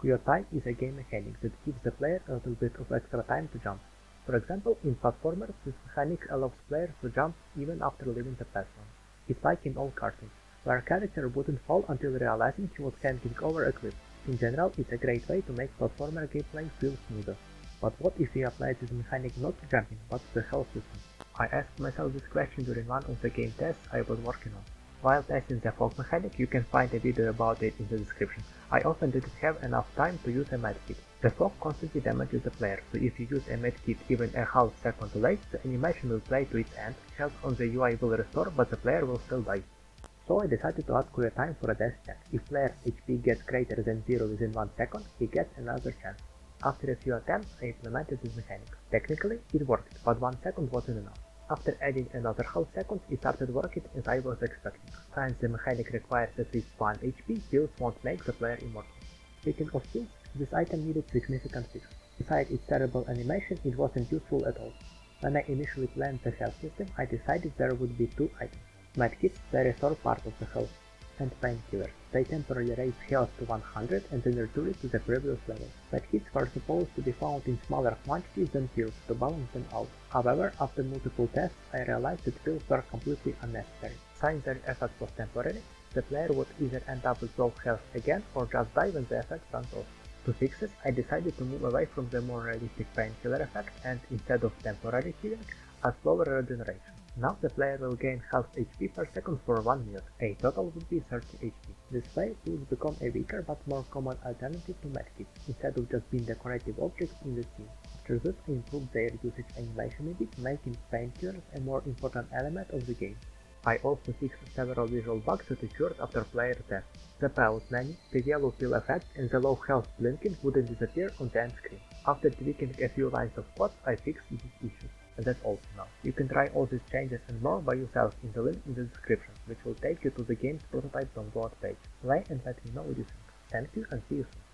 Coyote is a game mechanic that gives the player a little bit of extra time to jump. For example, in platformers, this mechanic allows players to jump even after leaving the platform. It's like in all cartoons, where a character wouldn't fall until realizing he was hanging over a cliff. In general, it's a great way to make platformer gameplay feel smoother. But what if we applied this mechanic not to jumping, but to the health system? I asked myself this question during one of the game tests I was working on. While testing the fog mechanic, you can find a video about it in the description. I often didn't have enough time to use a medkit. The fog constantly damages the player, so if you use a medkit even a half second late, the animation will play to its end, health on the UI will restore, but the player will still die. So I decided to add Coyote time for a death check. If player's HP gets greater than 0 within 1 second, he gets another chance. After a few attempts, I implemented this mechanic. Technically, it worked, but 1 second wasn't enough. After adding another half second, it started working as I was expecting. Since the mechanic requires at least 1 HP, heals won't make the player immortal. Speaking of heals, this item needed significant fix. Besides its terrible animation, it wasn't useful at all. When I initially planned the health system, I decided there would be 2 items. Medkits, they restore part of the health, and painkillers. They temporarily raise health to 100 and then return it to the previous level. Medkits were supposed to be found in smaller quantities than pills to balance them out. However, after multiple tests, I realized that pills were completely unnecessary. Since their effect was temporary, the player would either end up with low health again or just die when the effect runs off. To fix this, I decided to move away from the more realistic painkiller effect and, instead of temporary healing, a slower regeneration. Now the player will gain half HP per second for 1 minute, a total would be 30 HP. This way, pills become a weaker but more common alternative to medkits, instead of just being decorative objects in the scene. After this, I improved their usage animation a bit, making painkillers a more important element of the game. I also fixed several visual bugs that occurred after player death. The pause menu, the yellow pill effect, and the low health blinking wouldn't disappear on the end screen. After tweaking a few lines of code, I fixed these issues. And that's all for now. You can try all these changes and more by yourself in the link in the description, which will take you to the game's prototype download page. Play and let me know what you think. Thank you and see you soon.